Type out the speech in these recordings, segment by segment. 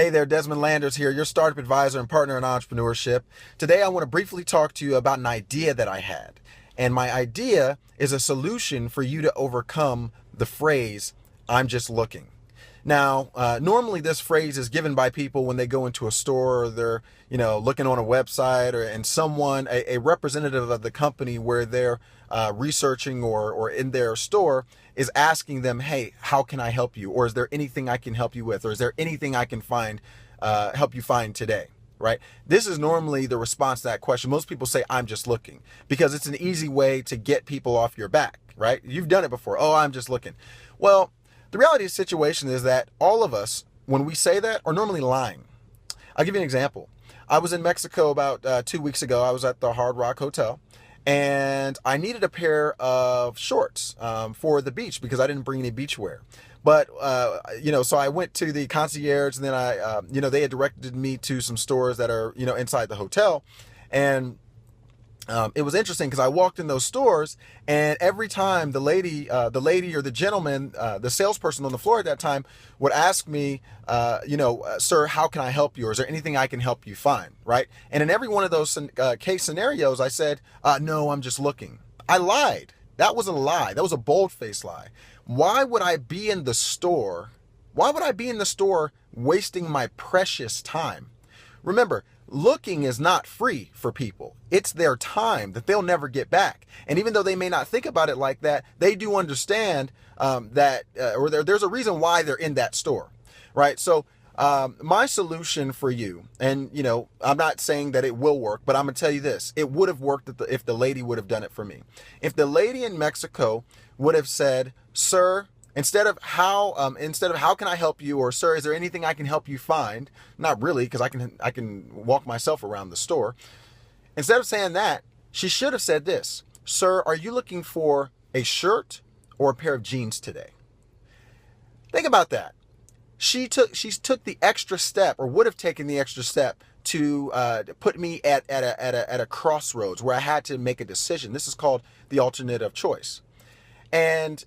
Hey there, Dezmon Landers here, your startup advisor and partner in entrepreneurship. Today I want to briefly talk to you about an idea that I had. And my idea is a solution for you to overcome the phrase, "I'm just looking." Now, normally this phrase is given by people when they go into a store, or they're, looking on a website, or and someone, a representative of the company where they're researching or in their store is asking them, "Hey, how can I help you?" Or "Is there anything I can help you with?" Or "Is there anything I can help you find today?" Right? This is normally the response to that question. Most people say, "I'm just looking," because it's an easy way to get people off your back, right? You've done it before. "Oh, I'm just looking." Well, the reality of the situation is that all of us, when we say that, are normally lying. I'll give you an example. I was in Mexico about 2 weeks ago. I was at the Hard Rock Hotel, and I needed a pair of shorts for the beach because I didn't bring any beach wear. But, so I went to the concierge, and then they had directed me to some stores that are, inside the hotel. And it was interesting because I walked in those stores, and every time the lady or the gentleman, the salesperson on the floor at that time would ask me, "Sir, how can I help you? Or is there anything I can help you find?" Right? And in every one of those case scenarios, I said, "No, I'm just looking." I lied. That was a lie. That was a bold-faced lie. Why would I be in the store? Why would I be in the store wasting my precious time? Remember, looking is not free for people. It's their time that they'll never get back. And even though they may not think about it like that, they do understand there's a reason why they're in that store, right? So my solution for you, and I'm not saying that it will work, but I'm gonna tell you this: it would have worked if the lady would have done it for me. If the lady in Mexico would have said, "Sir," instead of how can I help you, or "Sir, is there anything I can help you find?" Not really, because I can walk myself around the store. Instead of saying that, she should have said this: "Sir, are you looking for a shirt or a pair of jeans today?" Think about that. She took the extra step, or would have taken the extra step, to put me at a crossroads where I had to make a decision. This is called the alternative choice. And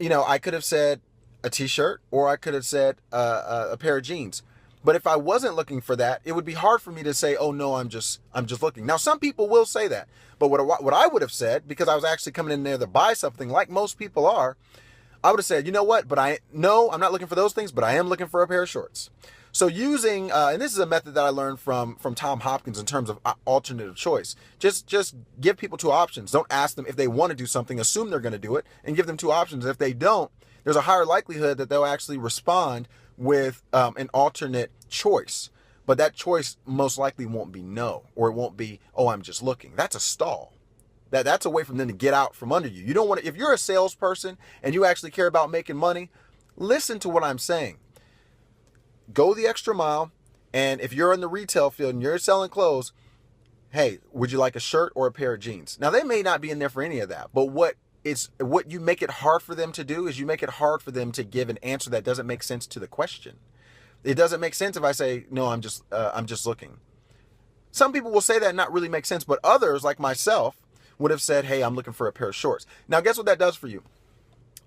I could have said a t-shirt, or I could have said a pair of jeans. But if I wasn't looking for that, it would be hard for me to say, "Oh no, I'm just looking." Now, some people will say that, but what I would have said, because I was actually coming in there to buy something, like most people are, I would have said, "You know what? I'm not looking for those things, but I am looking for a pair of shorts." So using, and this is a method that I learned from Tom Hopkins in terms of alternative choice. Just give people two options. Don't ask them if they want to do something. Assume they're going to do it, and give them two options. If they don't, there's a higher likelihood that they'll actually respond with an alternate choice. But that choice most likely won't be no, or it won't be, "Oh, I'm just looking." That's a stall. That's a way for them to get out from under you. You don't want to, if you're a salesperson and you actually care about making money, listen to what I'm saying. Go the extra mile. And if you're in the retail field and you're selling clothes, "Hey, would you like a shirt or a pair of jeans?" Now, they may not be in there for any of that, but what you make it hard for them to do is you make it hard for them to give an answer that doesn't make sense to the question. It doesn't make sense if I say, "No, I'm just looking." Some people will say that and not really make sense, but others, like myself, would have said, "Hey, I'm looking for a pair of shorts." Now, guess what that does for you?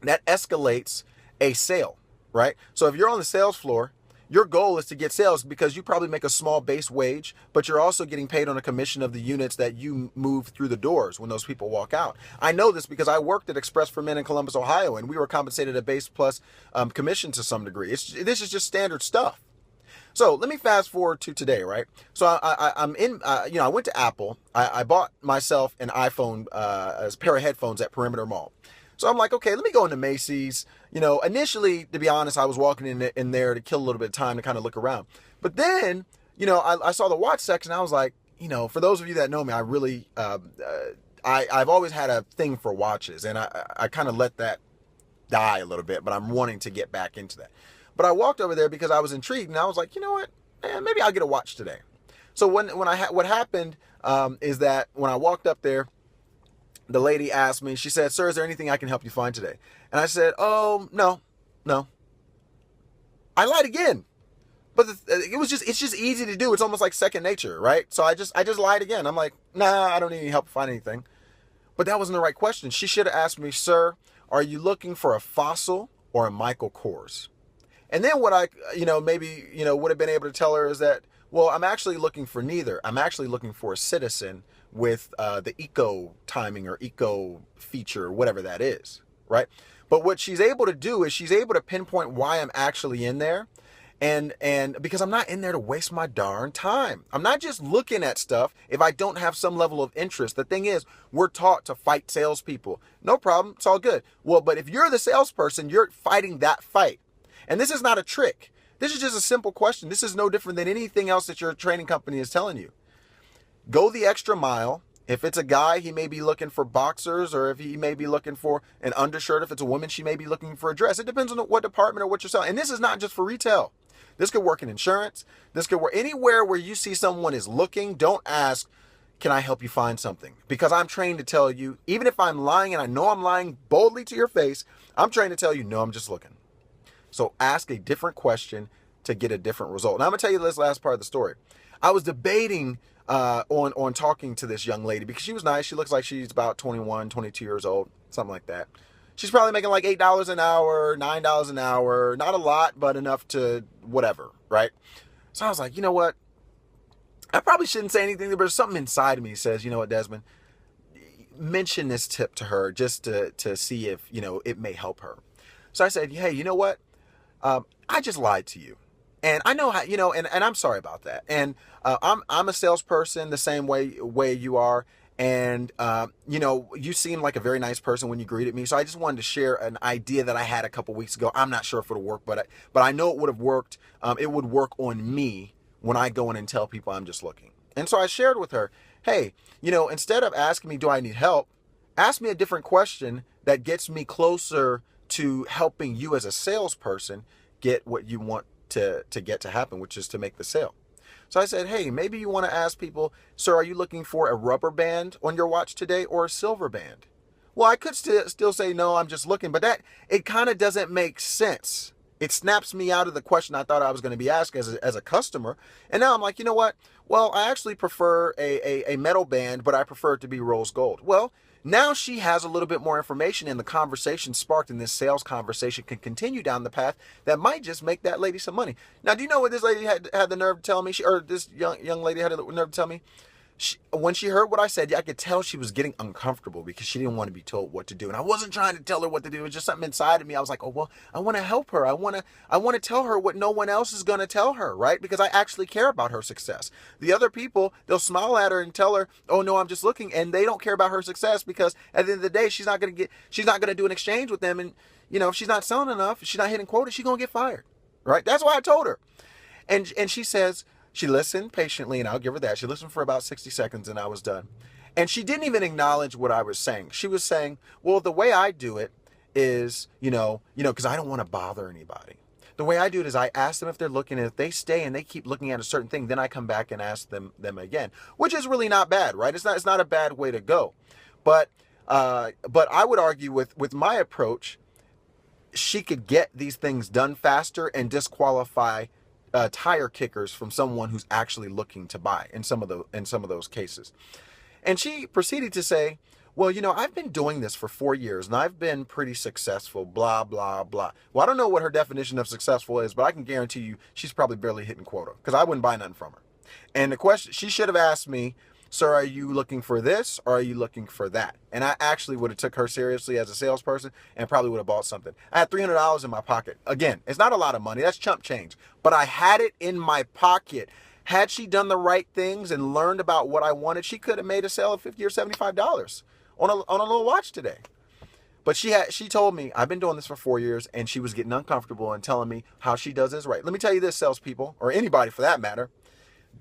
That escalates a sale, right? So if you're on the sales floor, your goal is to get sales, because you probably make a small base wage, but you're also getting paid on a commission of the units that you move through the doors when those people walk out. I know this because I worked at Express for Men in Columbus, Ohio, and we were compensated a base plus commission to some degree. This is just standard stuff. So let me fast forward to today, right? So I went to Apple. I bought myself an iPhone, a pair of headphones at Perimeter Mall. So I'm like, okay, let me go into Macy's. Initially, to be honest, I was walking in there to kill a little bit of time to kind of look around. But then, I saw the watch section. I was like, for those of you that know me, I really, I've always had a thing for watches, and I kind of let that die a little bit, but I'm wanting to get back into that. But I walked over there because I was intrigued, and I was like, you know what, man, maybe I'll get a watch today. So what happened is that when I walked up there, the lady asked me, she said, "Sir, is there anything I can help you find today?" And I said, "Oh, no. I lied again. But it's just easy to do. It's almost like second nature, right? So I just lied again. I'm like, "Nah, I don't need any help find anything." But that wasn't the right question. She should have asked me, "Sir, are you looking for a Fossil or a Michael Kors?" And then what I, maybe, would have been able to tell her is that, well, I'm actually looking for neither. I'm actually looking for a citizen with the eco timing or eco feature, whatever that is, right? But what she's able to do is she's able to pinpoint why I'm actually in there. And because I'm not in there to waste my darn time. I'm not just looking at stuff if I don't have some level of interest. The thing is, we're taught to fight salespeople. No problem. It's all good. Well, but if you're the salesperson, you're fighting that fight. And this is not a trick. This is just a simple question. This is no different than anything else that your training company is telling you. Go the extra mile. If it's a guy, he may be looking for boxers, or if he may be looking for an undershirt. If it's a woman, she may be looking for a dress. It depends on what department or what you're selling. And this is not just for retail. This could work in insurance. This could work anywhere where you see someone is looking. Don't ask, can I help you find something? Because I'm trained to tell you, even if I'm lying and I know I'm lying boldly to your face, I'm trained to tell you, no, I'm just looking. So ask a different question to get a different result. Now I'm gonna tell you this last part of the story. I was debating on talking to this young lady because she was nice. She looks like she's about 21, 22 years old, something like that. She's probably making like $8 an hour, $9 an hour. Not a lot, but enough to whatever, right? So I was like, you know what? I probably shouldn't say anything, but something inside of me says, you know what, Dezmon? Mention this tip to her just to see if, it may help her. So I said, hey, you know what? I just lied to you. And I know how, and I'm sorry about that. And I'm a salesperson the same way you are. And, you seem like a very nice person when you greeted me. So I just wanted to share an idea that I had a couple weeks ago. I'm not sure if it'll work, but I know it would have worked. It would work on me when I go in and tell people I'm just looking. And so I shared with her, hey, instead of asking me, do I need help? Ask me a different question that gets me closer to helping you as a salesperson get what you want to get to happen, which is to make the sale. So I said, hey, maybe you want to ask people, sir, are you looking for a rubber band on your watch today or a silver band? Well, I could still say, no, I'm just looking, but it kind of doesn't make sense. It snaps me out of the question I thought I was going to be asked as a customer. And now I'm like, you know what? Well, I actually prefer a metal band, but I prefer it to be rose gold. Well, now she has a little bit more information, and the conversation sparked in this sales conversation can continue down the path that might just make that lady some money. Now, do you know what this lady had the nerve to tell me? This young lady had the nerve to tell me? When she heard what I said, I could tell she was getting uncomfortable because she didn't want to be told what to do. And I wasn't trying to tell her what to do. It was just something inside of me. I was like, oh, well, I want to help her. I want to tell her what no one else is going to tell her, right? Because I actually care about her success. The other people, they'll smile at her and tell her, oh, no, I'm just looking. And they don't care about her success because at the end of the day, she's not going to do an exchange with them. And, if she's not selling enough, if she's not hitting quota, she's going to get fired, right? That's why I told her. And she says, she listened patiently, and I'll give her that. She listened for about 60 seconds, and I was done. And she didn't even acknowledge what I was saying. She was saying, well, the way I do it is, because I don't want to bother anybody. The way I do it is I ask them if they're looking, and if they stay and they keep looking at a certain thing, then I come back and ask them again, which is really not bad, right? It's not a bad way to go. But I would argue with my approach, she could get these things done faster and disqualify tire kickers from someone who's actually looking to buy in some of those cases. And she proceeded to say, well, I've been doing this for 4 years and I've been pretty successful, blah, blah, blah. Well, I don't know what her definition of successful is, but I can guarantee you she's probably barely hitting quota because I wouldn't buy nothing from her. And the question, she should have asked me, sir, are you looking for this or are you looking for that? And I actually would have took her seriously as a salesperson and probably would have bought something. I had $300 in my pocket. Again, it's not a lot of money. That's chump change. But I had it in my pocket. Had she done the right things and learned about what I wanted, she could have made a sale of $50 or $75 on a little watch today. But she told me, I've been doing this for 4 years, and she was getting uncomfortable and telling me how she does this right. Let me tell you this, salespeople, or anybody for that matter.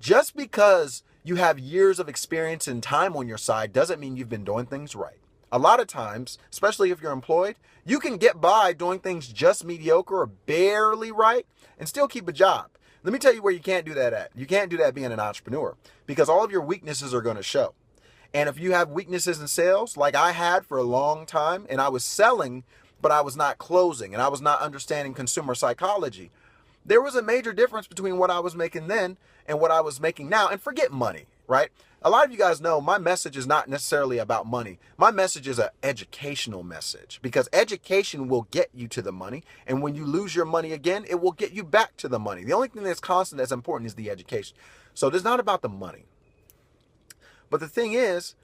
Just because you have years of experience and time on your side doesn't mean you've been doing things right. A lot of times, especially if you're employed, you can get by doing things just mediocre or barely right and still keep a job. Let me tell you where you can't do that at. You can't do that being an entrepreneur because all of your weaknesses are going to show. And if you have weaknesses in sales, like I had for a long time, and I was selling, but I was not closing, and I was not understanding consumer psychology, there was a major difference between what I was making then and what I was making now. And forget money, right? A lot of you guys know my message is not necessarily about money. My message is an educational message, because education will get you to the money. And when you lose your money again, it will get you back to the money. The only thing that's constant, that's important, is the education. So it's not about the money. But the thing is,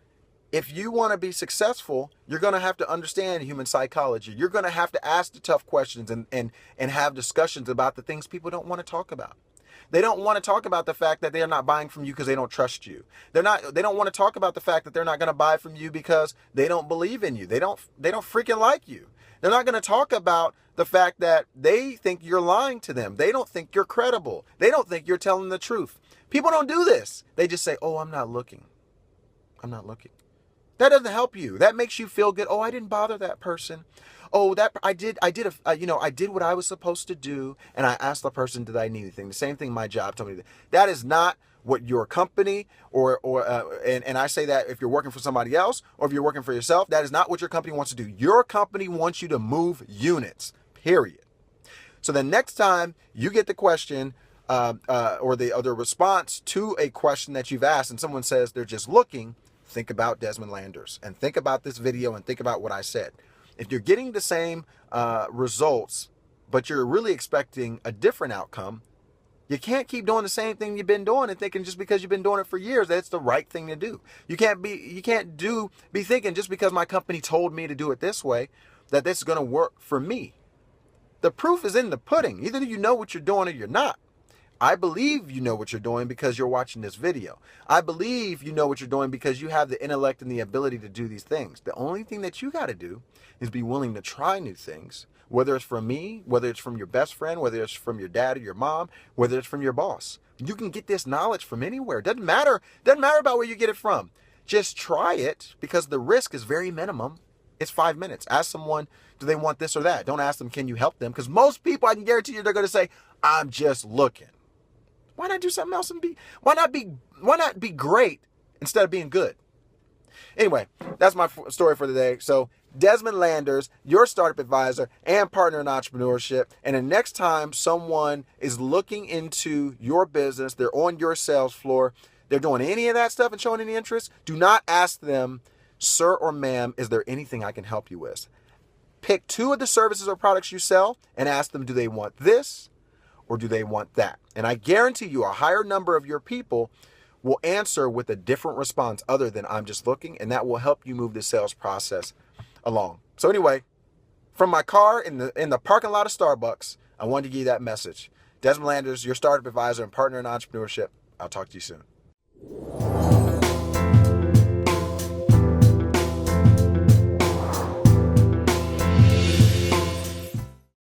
if you want to be successful, you're going to have to understand human psychology. You're going to have to ask the tough questions and have discussions about the things people don't want to talk about. They don't want to talk about the fact that they're not buying from you because they don't trust you. They don't want to talk about the fact that they're not going to buy from you because they don't believe in you. They don't freaking like you. They're not going to talk about the fact that they think you're lying to them. They don't think you're credible. They don't think you're telling the truth. People don't do this. They just say, "Oh, I'm not looking. I'm not looking." That doesn't help you. That makes you feel good. "Oh, I didn't bother that person. Oh, that I did what I was supposed to do, and I asked the person, did I need anything?" The same thing my job told me to do. That is not what your company and I say that if you're working for somebody else or if you're working for yourself, that is not what your company wants to do. Your company wants you to move units, period. So the next time you get the question or the response to a question that you've asked and someone says they're just looking, think about Dezmon Landers and think about this video and think about what I said. If you're getting the same results, but you're really expecting a different outcome, you can't keep doing the same thing you've been doing and thinking just because you've been doing it for years that it's the right thing to do. You can't be thinking just because my company told me to do it this way that this is going to work for me. The proof is in the pudding. Either you know what you're doing or you're not. I believe you know what you're doing because you're watching this video. I believe you know what you're doing because you have the intellect and the ability to do these things. The only thing that you got to do is be willing to try new things, whether it's from me, whether it's from your best friend, whether it's from your dad or your mom, whether it's from your boss. You can get this knowledge from anywhere. Doesn't matter about where you get it from. Just try it, because the risk is very minimum. It's 5 minutes. Ask someone, do they want this or that? Don't ask them, can you help them? Because most people, I can guarantee you, they're going to say, "I'm just looking." Why not do something else and why not be great instead of being good? Anyway, that's my story for today. So Dezmon Landers, your startup advisor and partner in entrepreneurship. And the next time someone is looking into your business, they're on your sales floor, they're doing any of that stuff and showing any interest, do not ask them, "Sir or ma'am, is there anything I can help you with?" Pick 2 of the services or products you sell and ask them, do they want this or do they want that? And I guarantee you a higher number of your people will answer with a different response other than "I'm just looking," and that will help you move the sales process along. So anyway, from my car in the parking lot of Starbucks, I wanted to give you that message. Dezmon Landers, your startup advisor and partner in entrepreneurship. I'll talk to you soon.